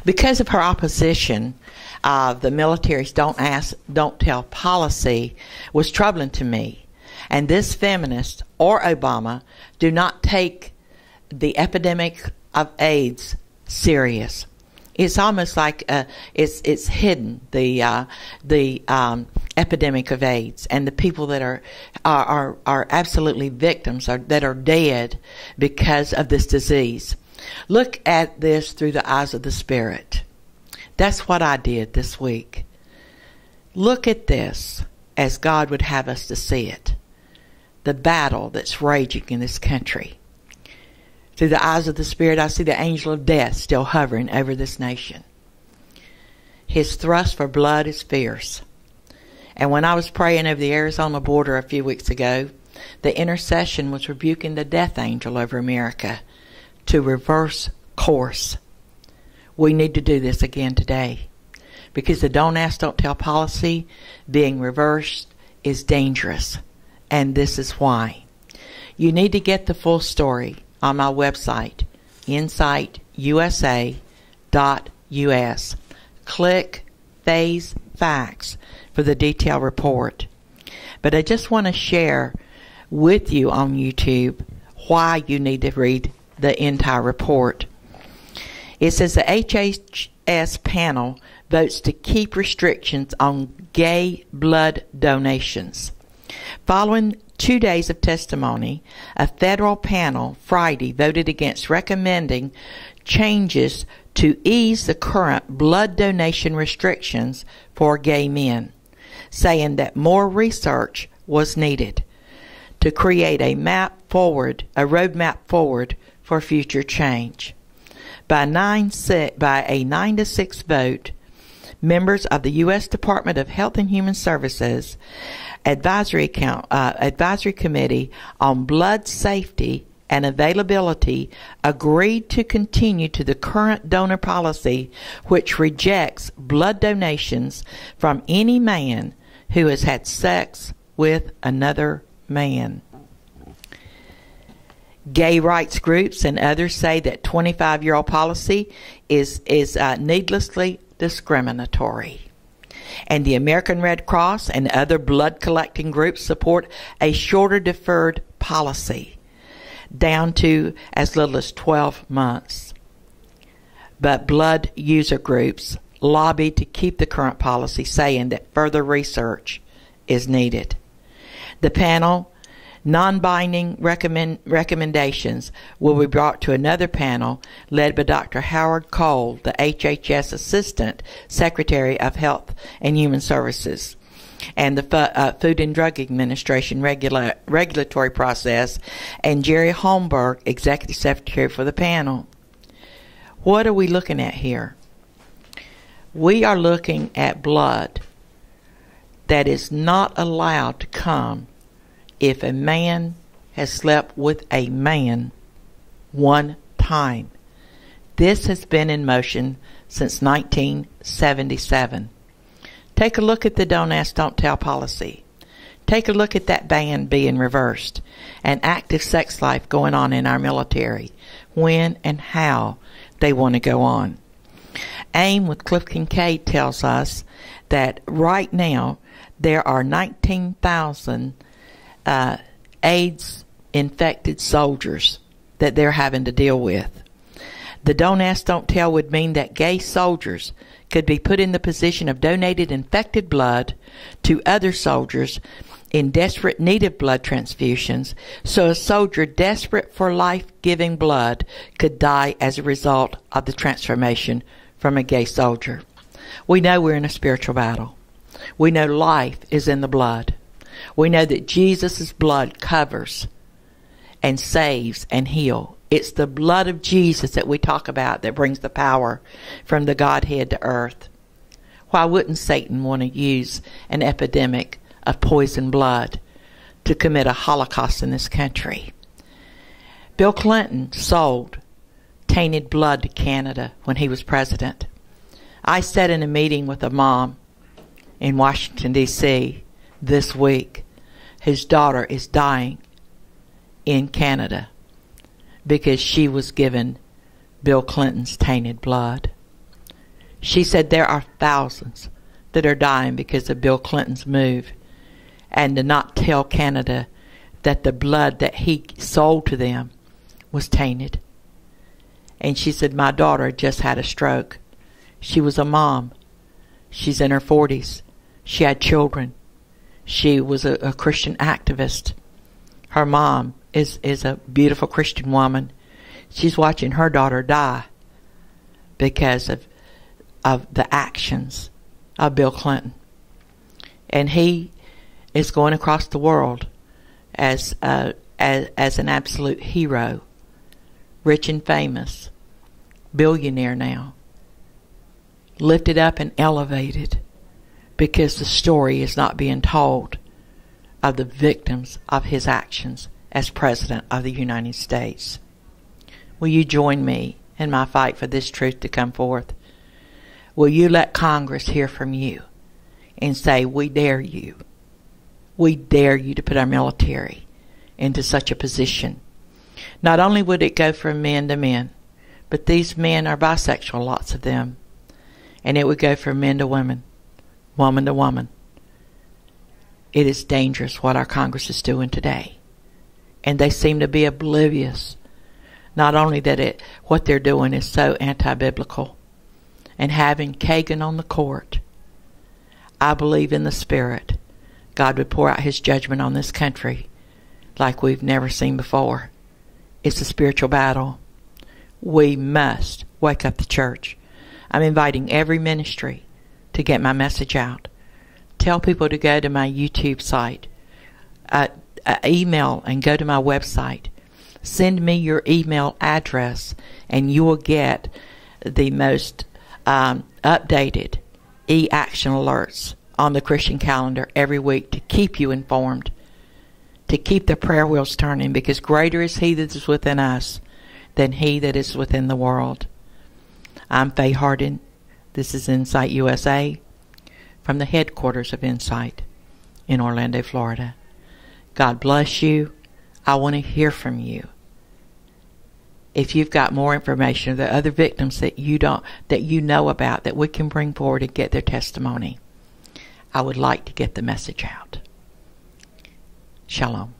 Because of her opposition, the military's don't tell policy was troubling to me. And this feminist or Obama do not take the epidemic of AIDS serious. It's almost like it's hidden, the epidemic of AIDS, and the people that are absolutely victims, that are dead because of this disease. Look at this through the eyes of the Spirit. That's what I did this week. Look at this as God would have us to see it. The battle that's raging in this country. Through the eyes of the Spirit, I see the angel of death still hovering over this nation. His thrust for blood is fierce. And when I was praying over the Arizona border a few weeks ago, the intercession was rebuking the death angel over America to reverse course. We need to do this again today, because the don't ask, don't tell policy being reversed is dangerous. And this is why. You need to get the full story on my website, insightUSA.us. Click Phase Facts for the detailed report. But I just want to share with you on YouTube why you need to read the entire report. It says the HHS panel votes to keep restrictions on gay blood donations. Following 2 days of testimony, a federal panel Friday voted against recommending changes to ease the current blood donation restrictions for gay men, saying that more research was needed to create a roadmap forward for future change. By a 9-6 vote, members of the U.S. Department of Health and Human Services Advisory Committee on Blood Safety and Availability agreed to continue to the current donor policy, which rejects blood donations from any man who has had sex with another man. Gay rights groups and others say that 25-year-old policy is needlessly discriminatory. And the American Red Cross and other blood collecting groups support a shorter deferred policy, down to as little as 12 months. But blood user groups lobbied to keep the current policy, saying that further research is needed. The panel non-binding recommendations will be brought to another panel led by Dr. Howard Cole, the HHS Assistant Secretary of Health and Human Services, and the Food and Drug Administration regulatory process, and Jerry Holmberg, Executive Secretary for the panel. What are we looking at here? We are looking at blood that is not allowed to come if a man has slept with a man one time. This has been in motion since 1977. Take a look at the don't ask, don't tell policy. Take a look at that ban being reversed, and active sex life going on in our military, when and how they want to go on. AIM with Cliff Kincaid tells us that right now there are 19,000 AIDS-infected soldiers that they're having to deal with. The don't ask, don't tell would mean that gay soldiers could be put in the position of donated infected blood to other soldiers in desperate need of blood transfusions, so a soldier desperate for life-giving blood could die as a result of the transformation from a gay soldier. We know we're in a spiritual battle. We know life is in the blood. We know that Jesus' blood covers and saves and heals. It's the blood of Jesus that we talk about that brings the power from the Godhead to earth. Why wouldn't Satan want to use an epidemic of poison blood to commit a Holocaust in this country? Bill Clinton sold tainted blood to Canada when he was president. I sat in a meeting with a mom in Washington, D.C. this week. His daughter is dying in Canada because she was given Bill Clinton's tainted blood. She said there are thousands that are dying because of Bill Clinton's move, and to not tell Canada that the blood that he sold to them was tainted. And she said, my daughter just had a stroke. She was a mom. She's in her 40s. She had children. She was a Christian activist. Her mom is a beautiful Christian woman. She's watching her daughter die because of the actions of Bill Clinton. And he is going across the world as an absolute hero, rich and famous, billionaire now, lifted up and elevated because the story is not being told of the victims of his actions as President of the United States. Will you join me in my fight for this truth to come forth? Will you let Congress hear from you and say, we dare you. We dare you to put our military into such a position. Not only would it go from men to men, but these men are bisexual, lots of them. And it would go from men to women, woman to woman. It is dangerous what our Congress is doing today. And they seem to be oblivious. Not only that what they're doing is so anti-biblical. And having Kagan on the court, I believe in the Spirit, God would pour out His judgment on this country like we've never seen before. It's a spiritual battle. We must wake up the church. I'm inviting every ministry to get my message out. Tell people to go to my YouTube site, email and go to my website. Send me your email address and you will get the most updated e-action alerts on the Christian calendar every week to keep you informed, to keep the prayer wheels turning, because greater is He that is within us than he that is within the world. I'm Faye Hardin. This is Insight USA from the headquarters of Insight in Orlando, Florida. God bless you. I want to hear from you. If you've got more information, there are other victims that you know about that we can bring forward and get their testimony, I would like to get the message out. Shalom.